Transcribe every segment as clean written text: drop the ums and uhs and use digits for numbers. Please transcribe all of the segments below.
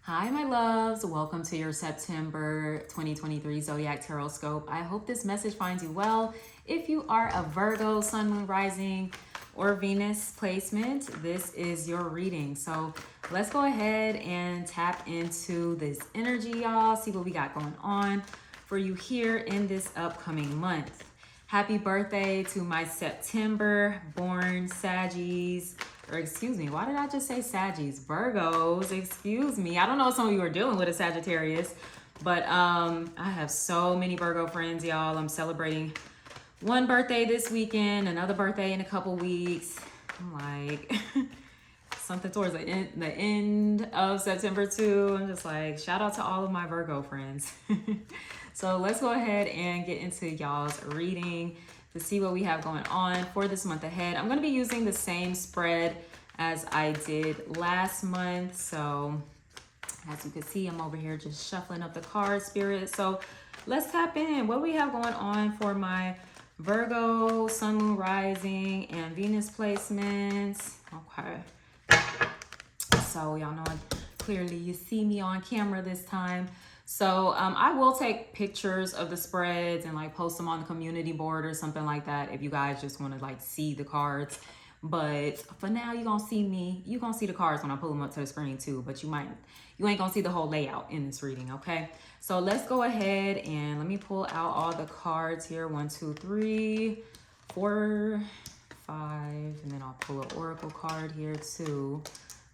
Hi, my loves. Welcome to your September 2023 Zodiac Tarot Scope. I hope this message finds you well. If you are a Virgo, Sun, Moon, Rising, or Venus placement, this is your reading. So let's go ahead and tap into this energy, y'all. See what we got going on for you here in this upcoming month. Happy birthday to my September born Saggies. Or excuse me, why did I just say Saggies? Virgos, excuse me. I don't know if some of you are dealing with a Sagittarius, but I have so many Virgo friends, y'all. I'm celebrating one birthday this weekend, another birthday in a couple weeks. I'm like, something towards the end of September too. I'm just like, shout out to all of my Virgo friends. So let's go ahead and get into y'all's reading to see what we have going on for this month ahead. I'm going to be using the same spread as I did last month. So as you can see, I'm over here just shuffling up the card spirit. So let's tap in what we have going on for my Virgo, Sun, Moon, Rising, and Venus placements. Okay. So y'all know clearly you see me on camera this time. So I will take pictures of the spreads and like post them on the community board or something like that if you guys just want to like see the cards. But for now, you're gonna see me. You're gonna see the cards when I pull them up to the screen too, but you ain't gonna see the whole layout in this reading, okay? So let's go ahead and let me pull out all the cards here. 1, 2, 3, 4, 5, and then I'll pull an oracle card here too,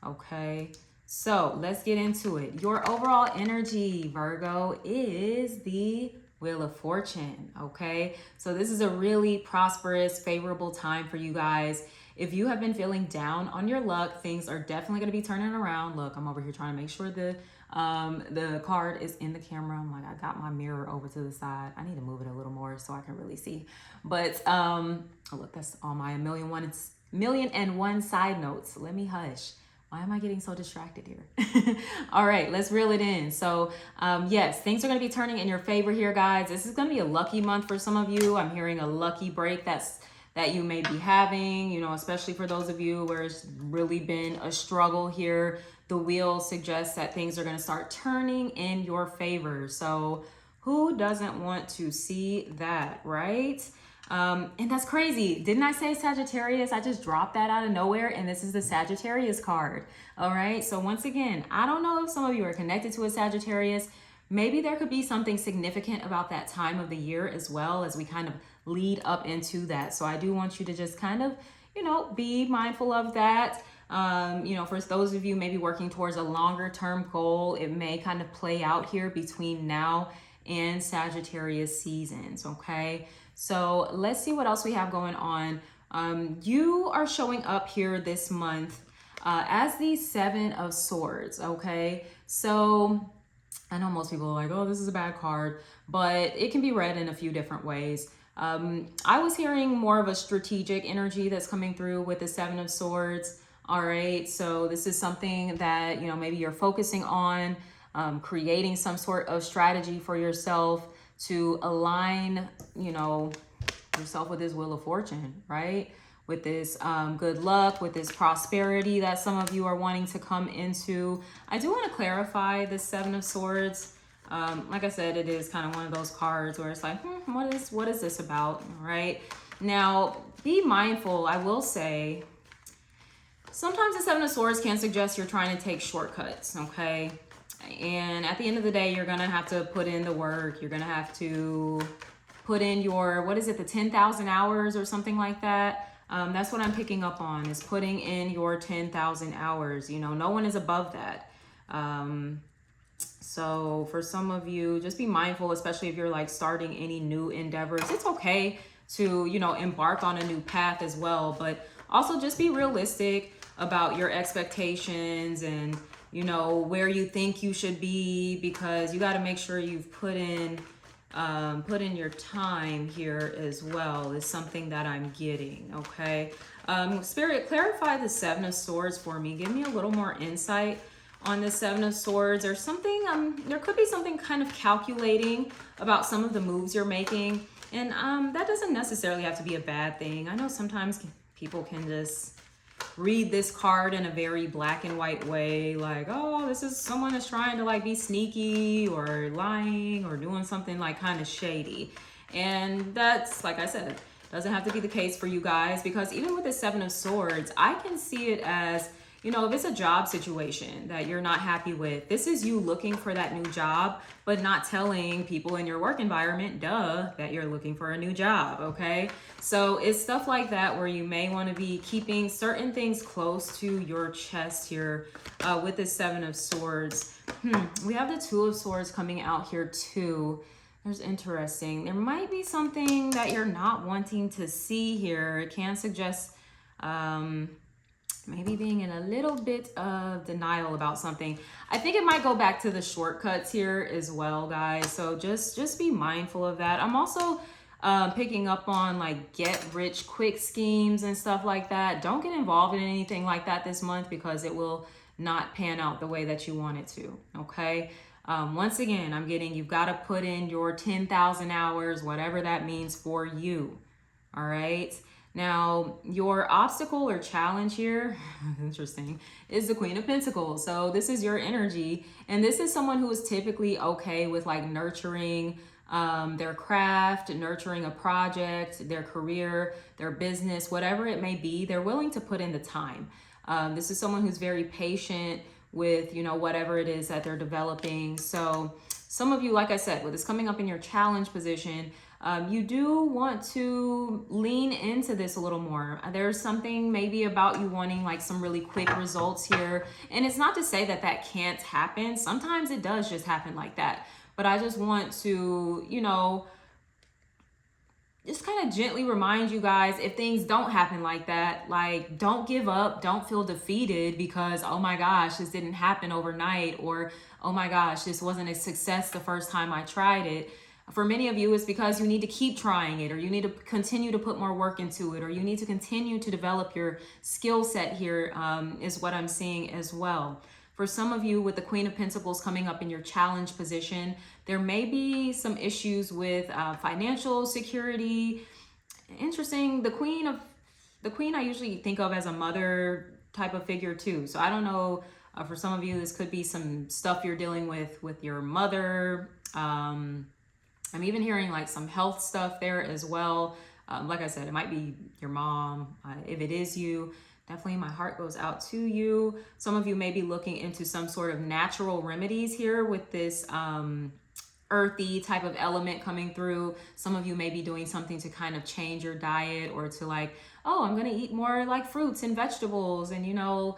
okay? So let's get into it. Your overall energy, Virgo, is the Wheel of Fortune, okay? So this is a really prosperous, favorable time for you guys. If you have been feeling down on your luck, things are definitely going to be turning around. Look, I'm over here trying to make sure the card is in the camera. I'm like, I got my mirror over to the side. I need to move it a little more so I can really see. But oh, look, that's all my million and one side notes. Let me hush. Why am I getting so distracted here? All right, let's reel it in. So yes, things are going to be turning in your favor here, guys. This is going to be a lucky month for some of you. I'm hearing a lucky break that you may be having, you know, especially for those of you where it's really been a struggle here. The wheel suggests that things are going to start turning in your favor. So who doesn't want to see that, right? And that's crazy. Didn't I say Sagittarius? I just dropped that out of nowhere, and this is the Sagittarius card. All right. So once again, I don't know if some of you are connected to a Sagittarius. Maybe there could be something significant about that time of the year as well as we kind of lead up into that. So I do want you to just kind of, you know, be mindful of that. You know, for those of you maybe working towards a longer term goal, it may kind of play out here between now and Sagittarius seasons. Okay. So let's see what else we have going on. You are showing up here this month as the Seven of Swords, okay? So I know most people are like, oh, this is a bad card, but it can be read in a few different ways. I was hearing more of a strategic energy that's coming through with the Seven of Swords, all right? So this is something that, you know, maybe you're focusing on, creating some sort of strategy for yourself to align, you know, yourself with this Wheel of Fortune, right? With this good luck, with this prosperity that some of you are wanting to come into. I do want to clarify the Seven of Swords. Like I said, it is kind of one of those cards where it's like, what is this about, right? Now, be mindful. I will say, sometimes the Seven of Swords can suggest you're trying to take shortcuts, okay? And at the end of the day, you're going to have to put in the work. You're going to have to put in your, what is it, the 10,000 hours or something like that. That's what I'm picking up on, is putting in your 10,000 hours. You know, no one is above that. So for some of you, just be mindful, especially if you're like starting any new endeavors. It's okay to, you know, embark on a new path as well. But also just be realistic about your expectations and, you know, where you think you should be, because you got to make sure you've put in your time here as well, is something that I'm getting, okay? Spirit, clarify the Seven of Swords for me. Give me a little more insight on the Seven of Swords. There's something, there could be something kind of calculating about some of the moves you're making. And that doesn't necessarily have to be a bad thing. I know sometimes people can just read this card in a very black and white way, like, oh, this is someone that's trying to like be sneaky or lying or doing something like kind of shady. And that's, like I said, doesn't have to be the case for you guys, because even with the Seven of Swords, I can see it as, you know, if it's a job situation that you're not happy with, this is you looking for that new job, but not telling people in your work environment, that you're looking for a new job, okay? So it's stuff like that where you may want to be keeping certain things close to your chest here with the Seven of Swords. We have the Two of Swords coming out here too. There's interesting. There might be something that you're not wanting to see here. It can suggest maybe being in a little bit of denial about something. I think it might go back to the shortcuts here as well, guys. So just be mindful of that. I'm also picking up on like get rich quick schemes and stuff like that. Don't get involved in anything like that this month, because it will not pan out the way that you want it to, okay? Once again, I'm getting, you've got to put in your 10,000 hours, whatever that means for you, all right? Now, your obstacle or challenge here, interesting, is the Queen of Pentacles. So this is your energy, and this is someone who is typically okay with like nurturing their craft, nurturing a project, their career, their business, whatever it may be. They're willing to put in the time. This is someone who's very patient with, you know, whatever it is that they're developing. So some of you, like I said, with this coming up in your challenge position, you do want to lean into this a little more. There's something maybe about you wanting like some really quick results here. And it's not to say that that can't happen. Sometimes it does just happen like that. But I just want to, you know, just kind of gently remind you guys, if things don't happen like that, like don't give up, don't feel defeated because, oh my gosh, this didn't happen overnight, or oh my gosh, this wasn't a success the first time I tried it. For many of you, it's because you need to keep trying it, or you need to continue to put more work into it, or you need to continue to develop your skill set here, is what I'm seeing as well. For some of you, with the Queen of Pentacles coming up in your challenge position, there may be some issues with financial security. Interesting. The Queen I usually think of as a mother type of figure too. So I don't know. For some of you, this could be some stuff you're dealing with your mother. I'm even hearing like some health stuff there as well. Like I said, it might be your mom. If it is you, definitely my heart goes out to you. Some of you may be looking into some sort of natural remedies here with this earthy type of element coming through. Some of you may be doing something to kind of change your diet, or to like, oh, I'm going to eat more like fruits and vegetables and, you know,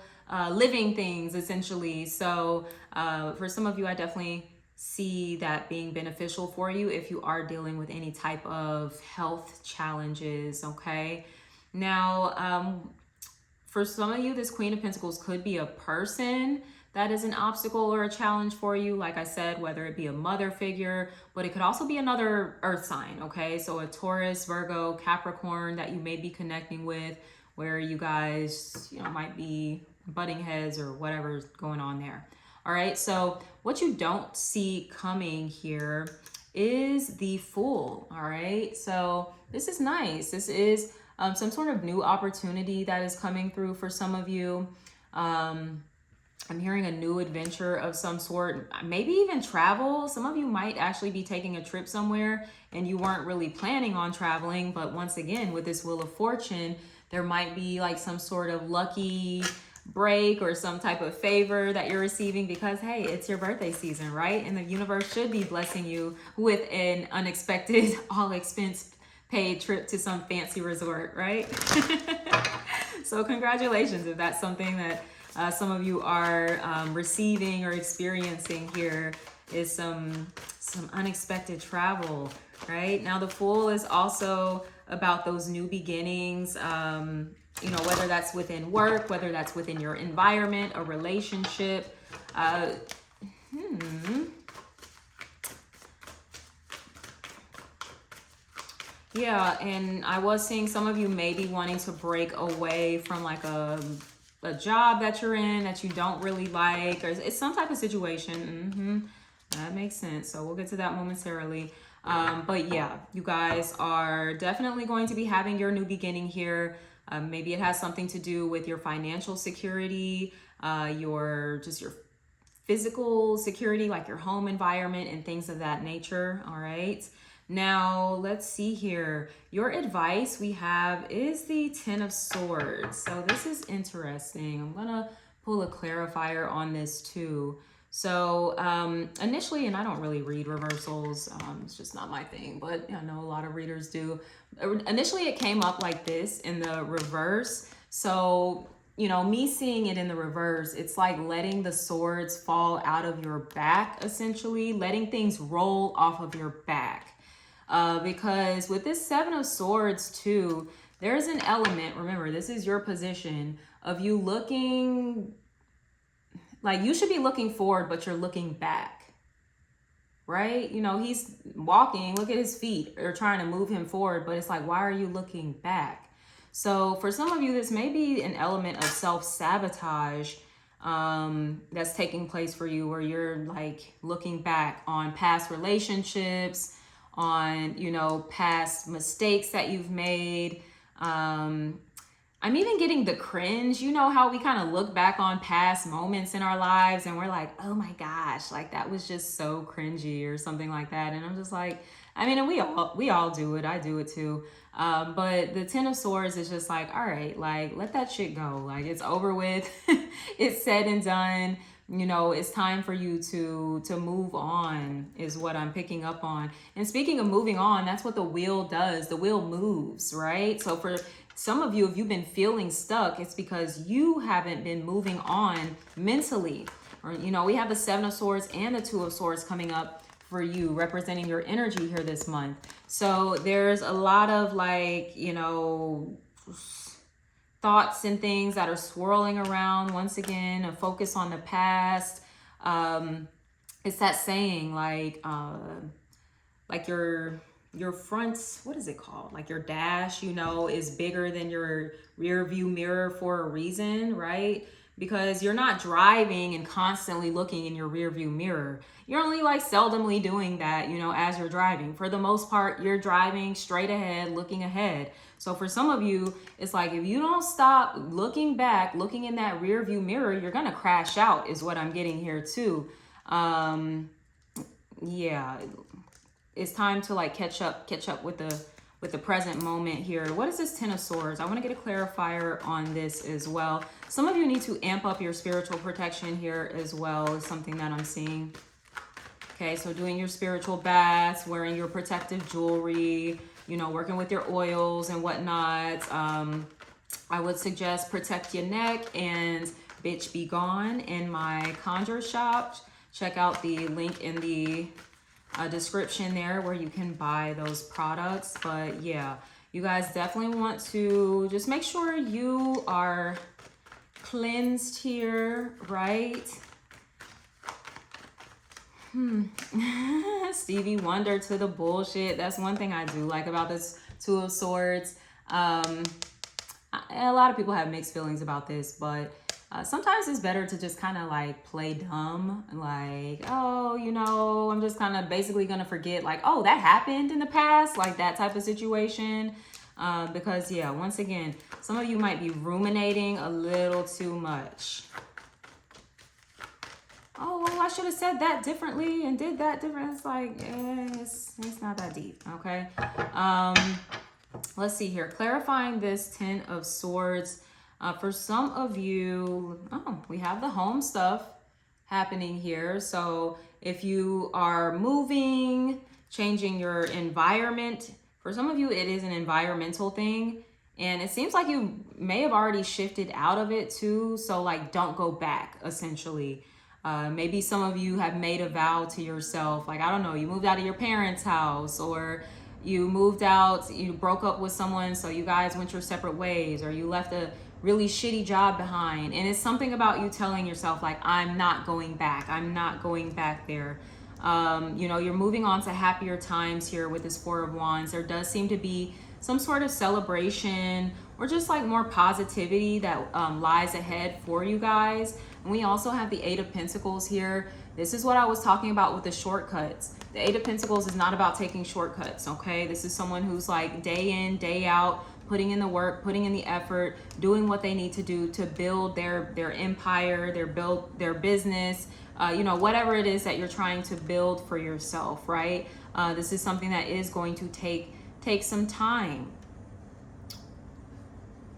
living things essentially. So for some of you, I definitely see that being beneficial for you if you are dealing with any type of health challenges, okay? Now, for some of you, this Queen of Pentacles could be a person that is an obstacle or a challenge for you. Like I said, whether it be a mother figure, but it could also be another earth sign, okay? So a Taurus, Virgo, Capricorn that you may be connecting with, where you guys, you know, might be butting heads or whatever's going on there. All right, so what you don't see coming here is the Fool, all right? So this is nice. This is some sort of new opportunity that is coming through for some of you. I'm hearing a new adventure of some sort, maybe even travel. Some of you might actually be taking a trip somewhere and you weren't really planning on traveling. But once again, with this Wheel of Fortune, there might be like some sort of lucky break or some type of favor that you're receiving because, hey, it's your birthday season, right? And the universe should be blessing you with an unexpected, all expense paid trip to some fancy resort, right? So congratulations if that's something that some of you are receiving or experiencing here, is some unexpected travel, right? Now the Fool is also about those new beginnings, you know, whether that's within work, whether that's within your environment, a relationship. Yeah, and I was seeing some of you may be wanting to break away from like a job that you're in that you don't really like, or it's some type of situation. That makes sense. So we'll get to that momentarily. But yeah, you guys are definitely going to be having your new beginning here Maybe it has something to do with your financial security, your physical security, like your home environment and things of that nature. All right. Now, let's see here. Your advice we have is the Ten of Swords. So this is interesting. I'm going to pull a clarifier on this too. So initially, and I don't really read reversals, it's just not my thing, but I know a lot of readers do. Initially, it came up like this in the reverse. So, you know, me seeing it in the reverse, it's like letting the swords fall out of your back, essentially, letting things roll off of your back. Because with this Seven of Swords too, there's an element, remember, this is your position, of you looking, like you should be looking forward, but you're looking back, right? You know, he's walking, look at his feet, they're trying to move him forward, but it's like, why are you looking back? So for some of you, this may be an element of self-sabotage that's taking place for you, where you're like looking back on past relationships, on, you know, past mistakes that you've made. I'm even getting the cringe. You know how we kind of look back on past moments in our lives and we're like, oh my gosh, like that was just so cringy or something like that. And I'm just like, I mean, and we all do it. I do it too. But the Ten of Swords is just like, all right, like let that shit go. Like it's over with. It's said and done. You know, it's time for you to move on is what I'm picking up on. And speaking of moving on, that's what the wheel does. The wheel moves, right? So for some of you, if you've been feeling stuck, it's because you haven't been moving on mentally. Or, you know, we have the Seven of Swords and the Two of Swords coming up for you, representing your energy here this month. So there's a lot of like, you know, thoughts and things that are swirling around. Once again, a focus on the past. It's that saying like your front, what is it called? Like your dash, you know, is bigger than your rear view mirror for a reason, right? Because you're not driving and constantly looking in your rear view mirror. You're only like seldomly doing that, you know, as you're driving. For the most part, you're driving straight ahead, looking ahead. So for some of you, it's like if you don't stop looking back, looking in that rear view mirror, you're gonna crash out is what I'm getting here too. Yeah, it's time to like catch up with the present moment here. What is this Ten of Swords? I want to get a clarifier on this as well. Some of you need to amp up your spiritual protection here as well, is something that I'm seeing. Okay, so doing your spiritual baths, wearing your protective jewelry, you know, working with your oils and whatnot. I would suggest Protect Your Neck and Bitch Be Gone in my Conjure shop. Check out the link in the description there where you can buy those products. But yeah, you guys definitely want to just make sure you are cleansed here, right? Stevie Wonder to the bullshit. That's one thing I do like about this Two of Swords. A lot of people have mixed feelings about this, but sometimes it's better to just kind of like play dumb. Like, oh, you know, I'm just kind of basically going to forget like, oh, that happened in the past, like that type of situation. Because yeah, once again, some of you might be ruminating a little too much. Oh, well, I should have said that differently and did that different. It's like, it's not that deep, okay? Let's see here. Clarifying this Ten of Swords. For some of you, we have the home stuff happening here. So if you are moving, changing your environment, for some of you, it is an environmental thing. And it seems like you may have already shifted out of it too. So like, don't go back, essentially. Maybe some of you have made a vow to yourself, like, I don't know, you moved out of your parents' house, or you moved out, you broke up with someone, so you guys went your separate ways, or you left a really shitty job behind. And it's something about you telling yourself, like, I'm not going back. I'm not going back there. You know, you're moving on to happier times here with this Four of Wands. There does seem to be some sort of celebration or just like more positivity that lies ahead for you guys. And we also have the Eight of Pentacles here. This is what I was talking about with the shortcuts. The Eight of Pentacles is not about taking shortcuts, okay? This is someone who's like day in, day out, putting in the work, putting in the effort, doing what they need to do to build their empire, their business, whatever it is that you're trying to build for yourself, right? This is something that is going to take some time.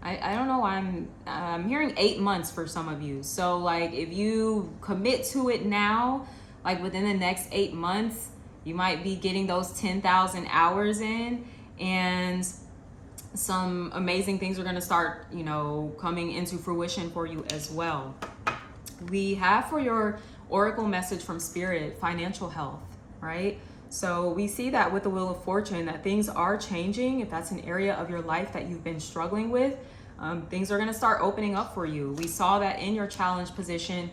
I don't know why I'm hearing 8 months for some of you. So like if you commit to it now, like within the next 8 months, you might be getting those 10,000 hours in, and some amazing things are going to start, coming into fruition for you as well. We have for your oracle message from Spirit, financial health, right? So we see that with the Wheel of Fortune, that things are changing. If that's an area of your life that you've been struggling with, things are going to start opening up for you. We saw that in your challenge position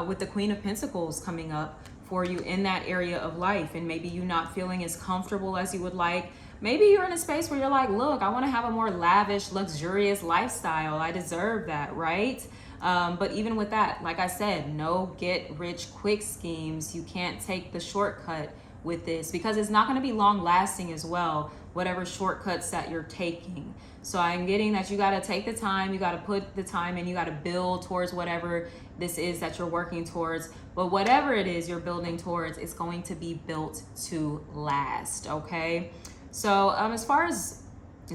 with the Queen of Pentacles coming up for you in that area of life, and maybe you not feeling as comfortable as you would like. Maybe you're in a space where you're like, look, I want to have a more lavish, luxurious lifestyle. I deserve that, right? But even with that, like I said, no get rich quick schemes. You can't take the shortcut with this because it's not going to be long lasting as well, whatever shortcuts that you're taking. So I'm getting that you got to take the time, you got to put the time in, you got to build towards whatever this is that you're working towards. But whatever it is you're building towards, it's going to be built to last, okay? So as far as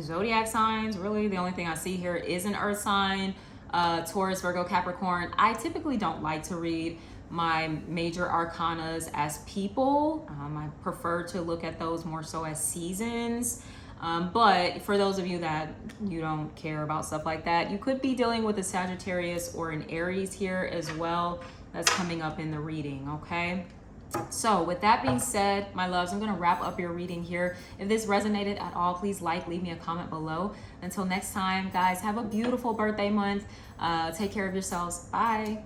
zodiac signs, really the only thing I see here is an earth sign, Taurus, Virgo, Capricorn. I typically don't like to read my major arcanas as people. I prefer to look at those more so as seasons. But for those of you that you don't care about stuff like that, you could be dealing with a Sagittarius or an Aries here as well. That's coming up in the reading, okay? So with that being said, my loves, I'm going to wrap up your reading here. If this resonated at all, please leave me a comment below. Until next time, guys, have a beautiful birthday month. Take care of yourselves. Bye.